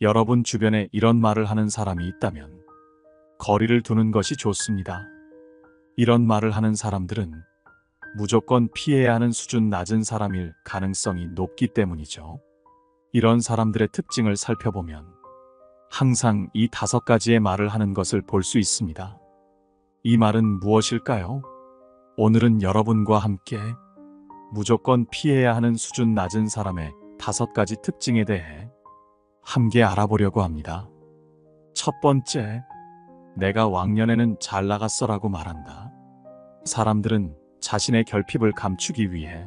여러분 주변에 이런 말을 하는 사람이 있다면 거리를 두는 것이 좋습니다. 이런 말을 하는 사람들은 무조건 피해야 하는 수준 낮은 사람일 가능성이 높기 때문이죠. 이런 사람들의 특징을 살펴보면 항상 이 5가지의 말을 하는 것을 볼 수 있습니다. 이 말은 무엇일까요? 오늘은 여러분과 함께 무조건 피해야 하는 수준 낮은 사람의 5가지 특징에 대해 함께 알아보려고 합니다. 첫 번째, 내가 왕년에는 잘 나갔어라고 말한다. 사람들은 자신의 결핍을 감추기 위해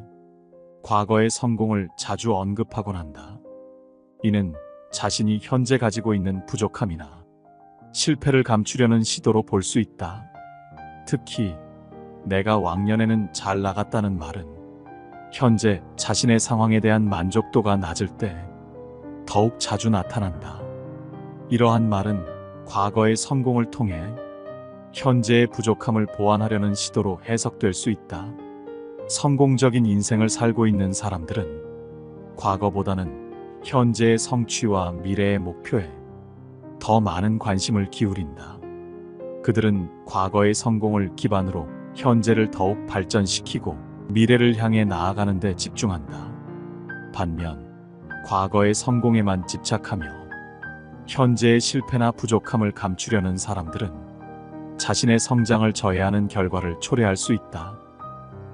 과거의 성공을 자주 언급하곤 한다. 이는 자신이 현재 가지고 있는 부족함이나 실패를 감추려는 시도로 볼 수 있다. 특히 내가 왕년에는 잘 나갔다는 말은 현재 자신의 상황에 대한 만족도가 낮을 때 더욱 자주 나타난다. 이러한 말은 과거의 성공을 통해 현재의 부족함을 보완하려는 시도로 해석될 수 있다. 성공적인 인생을 살고 있는 사람들은 과거보다는 현재의 성취와 미래의 목표에 더 많은 관심을 기울인다. 그들은 과거의 성공을 기반으로 현재를 더욱 발전시키고 미래를 향해 나아가는 데 집중한다. 반면 과거의 성공에만 집착하며 현재의 실패나 부족함을 감추려는 사람들은 자신의 성장을 저해하는 결과를 초래할 수 있다.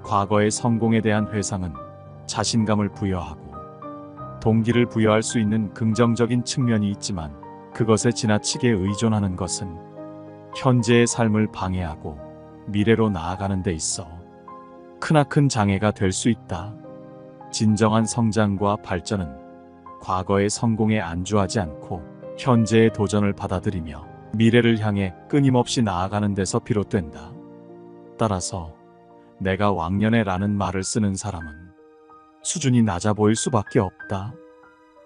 과거의 성공에 대한 회상은 자신감을 부여하고 동기를 부여할 수 있는 긍정적인 측면이 있지만 그것에 지나치게 의존하는 것은 현재의 삶을 방해하고 미래로 나아가는 데 있어 크나큰 장애가 될 수 있다. 진정한 성장과 발전은 과거의 성공에 안주하지 않고 현재의 도전을 받아들이며 미래를 향해 끊임없이 나아가는 데서 비롯된다. 따라서 내가 왕년에 라는 말을 쓰는 사람은 수준이 낮아 보일 수밖에 없다.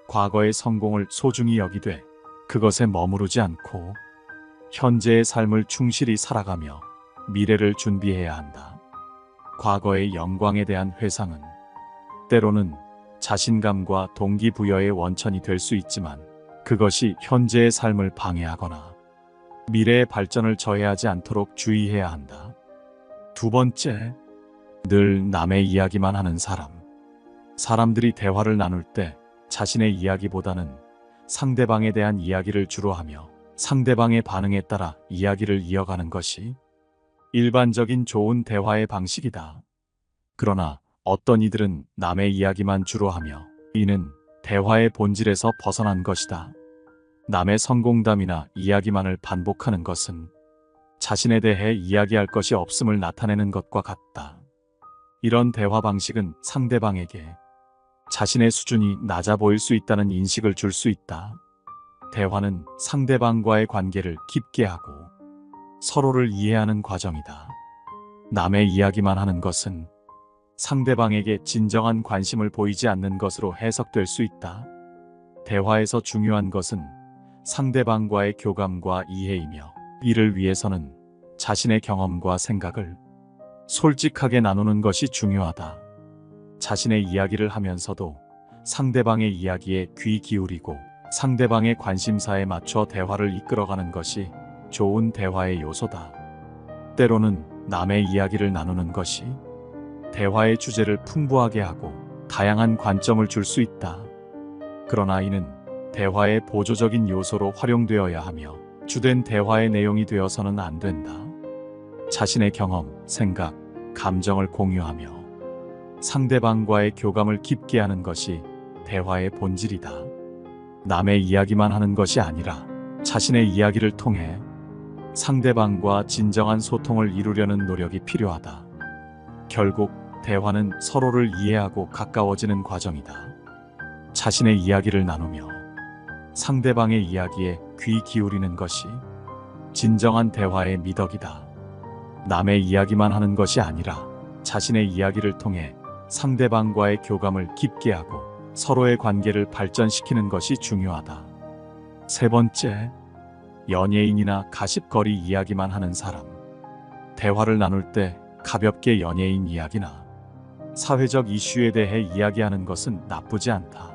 과거의 성공을 소중히 여기되 그것에 머무르지 않고 현재의 삶을 충실히 살아가며 미래를 준비해야 한다. 과거의 영광에 대한 회상은 때로는 자신감과 동기부여의 원천이 될 수 있지만 그것이 현재의 삶을 방해하거나 미래의 발전을 저해하지 않도록 주의해야 한다. 두 번째, 늘 남의 이야기만 하는 사람. 사람들이 대화를 나눌 때 자신의 이야기보다는 상대방에 대한 이야기를 주로 하며 상대방의 반응에 따라 이야기를 이어가는 것이 일반적인 좋은 대화의 방식이다. 그러나 어떤 이들은 남의 이야기만 주로 하며 이는 대화의 본질에서 벗어난 것이다. 남의 성공담이나 이야기만을 반복하는 것은 자신에 대해 이야기할 것이 없음을 나타내는 것과 같다. 이런 대화 방식은 상대방에게 자신의 수준이 낮아 보일 수 있다는 인식을 줄 수 있다. 대화는 상대방과의 관계를 깊게 하고 서로를 이해하는 과정이다. 남의 이야기만 하는 것은 상대방에게 진정한 관심을 보이지 않는 것으로 해석될 수 있다. 대화에서 중요한 것은 상대방과의 교감과 이해이며 이를 위해서는 자신의 경험과 생각을 솔직하게 나누는 것이 중요하다. 자신의 이야기를 하면서도 상대방의 이야기에 귀 기울이고 상대방의 관심사에 맞춰 대화를 이끌어가는 것이 좋은 대화의 요소다. 때로는 남의 이야기를 나누는 것이 대화의 주제를 풍부하게 하고 다양한 관점을 줄 수 있다. 그러나 이는 대화의 보조적인 요소로 활용되어야 하며 주된 대화의 내용이 되어서는 안 된다. 자신의 경험, 생각, 감정을 공유하며 상대방과의 교감을 깊게 하는 것이 대화의 본질이다. 남의 이야기만 하는 것이 아니라 자신의 이야기를 통해 상대방과 진정한 소통을 이루려는 노력이 필요하다. 결국 대화는 서로를 이해하고 가까워지는 과정이다. 자신의 이야기를 나누며 상대방의 이야기에 귀 기울이는 것이 진정한 대화의 미덕이다. 남의 이야기만 하는 것이 아니라 자신의 이야기를 통해 상대방과의 교감을 깊게 하고 서로의 관계를 발전시키는 것이 중요하다. 세 번째, 연예인이나 가십거리 이야기만 하는 사람. 대화를 나눌 때 가볍게 연예인 이야기나 사회적 이슈에 대해 이야기하는 것은 나쁘지 않다.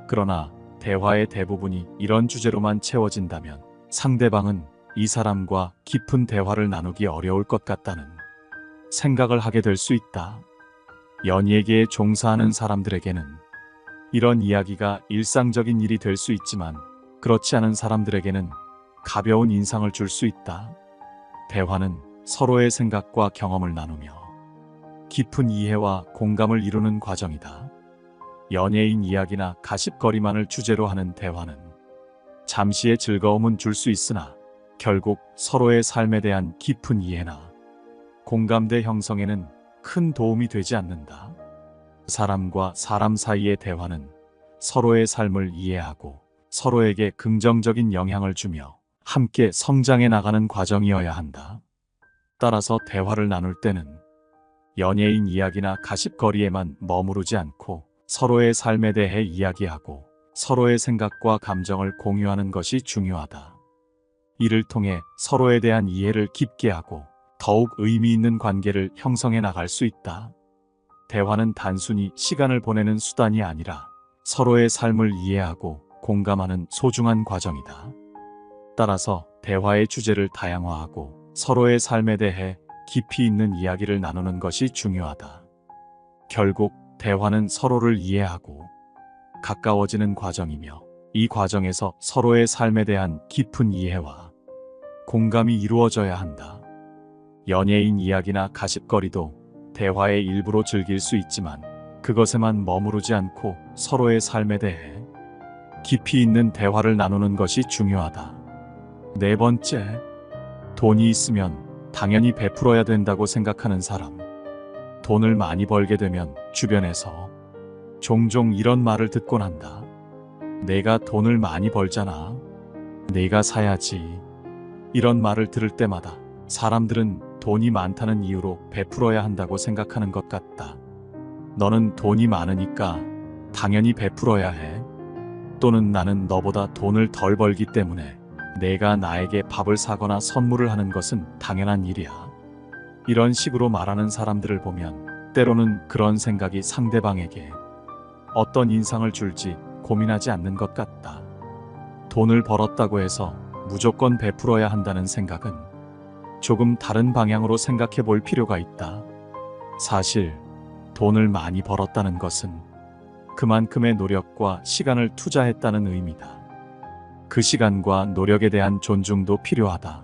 그러나 대화의 대부분이 이런 주제로만 채워진다면 상대방은 이 사람과 깊은 대화를 나누기 어려울 것 같다는 생각을 하게 될 수 있다. 연예계에 종사하는 사람들에게는 이런 이야기가 일상적인 일이 될 수 있지만 그렇지 않은 사람들에게는 가벼운 인상을 줄 수 있다. 대화는 서로의 생각과 경험을 나누며 깊은 이해와 공감을 이루는 과정이다. 연예인 이야기나 가십거리만을 주제로 하는 대화는 잠시의 즐거움은 줄 수 있으나 결국 서로의 삶에 대한 깊은 이해나 공감대 형성에는 큰 도움이 되지 않는다. 사람과 사람 사이의 대화는 서로의 삶을 이해하고 서로에게 긍정적인 영향을 주며 함께 성장해 나가는 과정이어야 한다. 따라서 대화를 나눌 때는 연예인 이야기나 가십거리에만 머무르지 않고 서로의 삶에 대해 이야기하고 서로의 생각과 감정을 공유하는 것이 중요하다. 이를 통해 서로에 대한 이해를 깊게 하고 더욱 의미 있는 관계를 형성해 나갈 수 있다. 대화는 단순히 시간을 보내는 수단이 아니라 서로의 삶을 이해하고 공감하는 소중한 과정이다. 따라서 대화의 주제를 다양화하고 서로의 삶에 대해 깊이 있는 이야기를 나누는 것이 중요하다. 결국 대화는 서로를 이해하고 가까워지는 과정이며 이 과정에서 서로의 삶에 대한 깊은 이해와 공감이 이루어져야 한다. 연예인 이야기나 가십거리도 대화의 일부로 즐길 수 있지만 그것에만 머무르지 않고 서로의 삶에 대해 깊이 있는 대화를 나누는 것이 중요하다. 네 번째, 돈이 있으면 당연히 베풀어야 된다고 생각하는 사람. 돈을 많이 벌게 되면 주변에서 종종 이런 말을 듣곤 한다. 내가 돈을 많이 벌잖아. 내가 사야지. 이런 말을 들을 때마다 사람들은 돈이 많다는 이유로 베풀어야 한다고 생각하는 것 같다. 너는 돈이 많으니까 당연히 베풀어야 해. 또는 나는 너보다 돈을 덜 벌기 때문에 내가 나에게 밥을 사거나 선물을 하는 것은 당연한 일이야. 이런 식으로 말하는 사람들을 보면 때로는 그런 생각이 상대방에게 어떤 인상을 줄지 고민하지 않는 것 같다. 돈을 벌었다고 해서 무조건 베풀어야 한다는 생각은 조금 다른 방향으로 생각해 볼 필요가 있다. 사실 돈을 많이 벌었다는 것은 그만큼의 노력과 시간을 투자했다는 의미다. 그 시간과 노력에 대한 존중도 필요하다.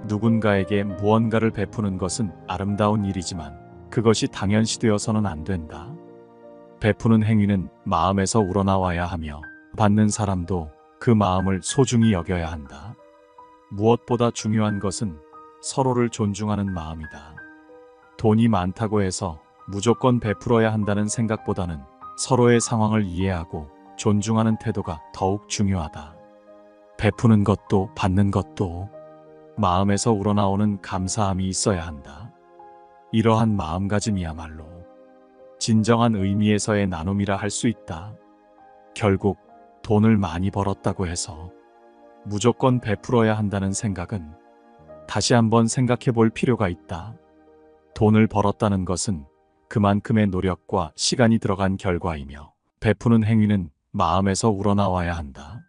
누군가에게 무언가를 베푸는 것은 아름다운 일이지만 그것이 당연시되어서는 안 된다. 베푸는 행위는 마음에서 우러나와야 하며 받는 사람도 그 마음을 소중히 여겨야 한다. 무엇보다 중요한 것은 서로를 존중하는 마음이다. 돈이 많다고 해서 무조건 베풀어야 한다는 생각보다는 서로의 상황을 이해하고 존중하는 태도가 더욱 중요하다. 베푸는 것도 받는 것도 마음에서 우러나오는 감사함이 있어야 한다. 이러한 마음가짐이야말로 진정한 의미에서의 나눔이라 할 수 있다. 결국 돈을 많이 벌었다고 해서 무조건 베풀어야 한다는 생각은 다시 한번 생각해 볼 필요가 있다. 돈을 벌었다는 것은 그만큼의 노력과 시간이 들어간 결과이며 베푸는 행위는 마음에서 우러나와야 한다.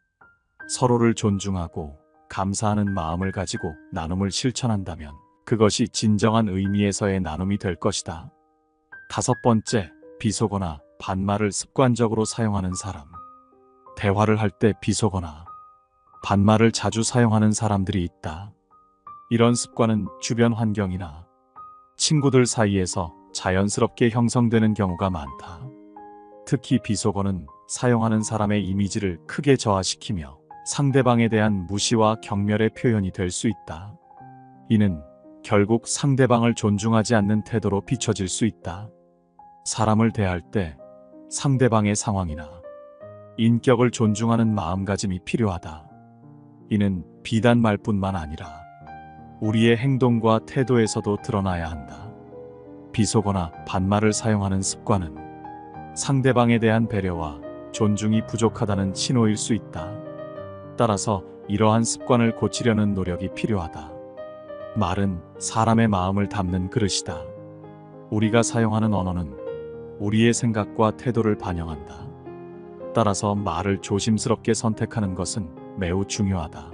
서로를 존중하고 감사하는 마음을 가지고 나눔을 실천한다면 그것이 진정한 의미에서의 나눔이 될 것이다. 다섯 번째, 비속어나 반말을 습관적으로 사용하는 사람. 대화를 할 때 비속어나 반말을 자주 사용하는 사람들이 있다. 이런 습관은 주변 환경이나 친구들 사이에서 자연스럽게 형성되는 경우가 많다. 특히 비속어는 사용하는 사람의 이미지를 크게 저하시키며 상대방에 대한 무시와 경멸의 표현이 될 수 있다. 이는 결국 상대방을 존중하지 않는 태도로 비춰질 수 있다. 사람을 대할 때 상대방의 상황이나 인격을 존중하는 마음가짐이 필요하다. 이는 비단 말뿐만 아니라 우리의 행동과 태도에서도 드러나야 한다. 비속어나 반말을 사용하는 습관은 상대방에 대한 배려와 존중이 부족하다는 신호일 수 있다. 따라서 이러한 습관을 고치려는 노력이 필요하다. 말은 사람의 마음을 담는 그릇이다. 우리가 사용하는 언어는 우리의 생각과 태도를 반영한다. 따라서 말을 조심스럽게 선택하는 것은 매우 중요하다.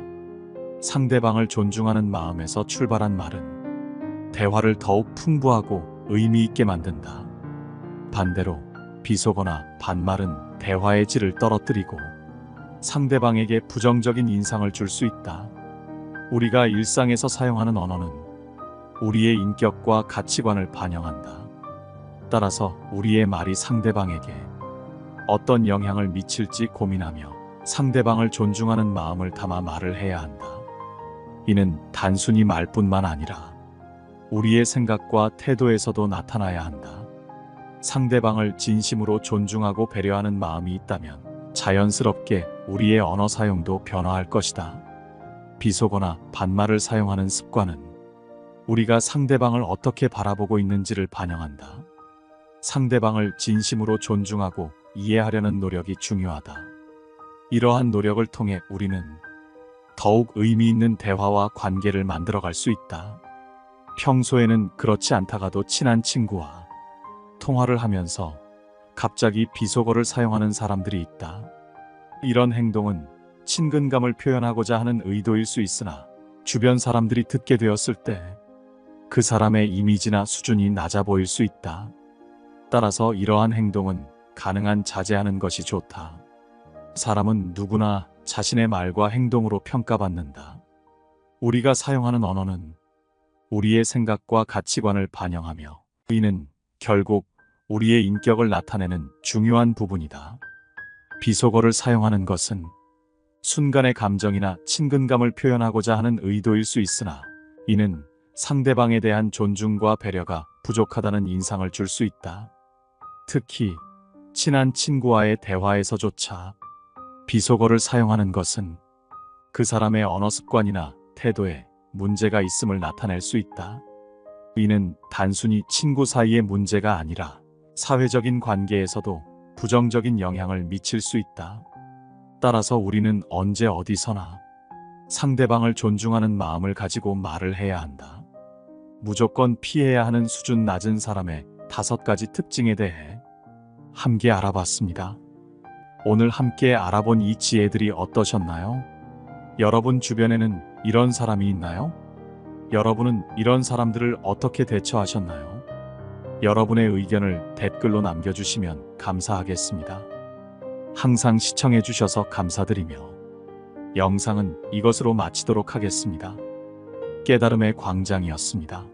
상대방을 존중하는 마음에서 출발한 말은 대화를 더욱 풍부하고 의미 있게 만든다. 반대로 비속어나 반말은 대화의 질을 떨어뜨리고 상대방에게 부정적인 인상을 줄 수 있다. 우리가 일상에서 사용하는 언어는 우리의 인격과 가치관을 반영한다. 따라서 우리의 말이 상대방에게 어떤 영향을 미칠지 고민하며 상대방을 존중하는 마음을 담아 말을 해야 한다. 이는 단순히 말뿐만 아니라 우리의 생각과 태도에서도 나타나야 한다. 상대방을 진심으로 존중하고 배려하는 마음이 있다면 자연스럽게 우리의 언어 사용도 변화할 것이다. 비속어나 반말을 사용하는 습관은 우리가 상대방을 어떻게 바라보고 있는지를 반영한다. 상대방을 진심으로 존중하고 이해하려는 노력이 중요하다. 이러한 노력을 통해 우리는 더욱 의미 있는 대화와 관계를 만들어갈 수 있다. 평소에는 그렇지 않다가도 친한 친구와 통화를 하면서 갑자기 비속어를 사용하는 사람들이 있다. 이런 행동은 친근감을 표현하고자 하는 의도일 수 있으나 주변 사람들이 듣게 되었을 때 그 사람의 이미지나 수준이 낮아 보일 수 있다. 따라서 이러한 행동은 가능한 자제하는 것이 좋다. 사람은 누구나 자신의 말과 행동으로 평가받는다. 우리가 사용하는 언어는 우리의 생각과 가치관을 반영하며 이는 결국 우리의 인격을 나타내는 중요한 부분이다. 비속어를 사용하는 것은 순간의 감정이나 친근감을 표현하고자 하는 의도일 수 있으나 이는 상대방에 대한 존중과 배려가 부족하다는 인상을 줄 수 있다. 특히 친한 친구와의 대화에서조차 비속어를 사용하는 것은 그 사람의 언어 습관이나 태도에 문제가 있음을 나타낼 수 있다. 이는 단순히 친구 사이의 문제가 아니라 사회적인 관계에서도 부정적인 영향을 미칠 수 있다. 따라서 우리는 언제 어디서나 상대방을 존중하는 마음을 가지고 말을 해야 한다. 무조건 피해야 하는 수준 낮은 사람의 5가지 특징에 대해 함께 알아봤습니다. 오늘 함께 알아본 이 지혜들이 어떠셨나요? 여러분 주변에는 이런 사람이 있나요? 여러분은 이런 사람들을 어떻게 대처하셨나요? 여러분의 의견을 댓글로 남겨주시면 감사하겠습니다. 항상 시청해주셔서 감사드리며 영상은 이것으로 마치도록 하겠습니다. 깨달음의 광장이었습니다.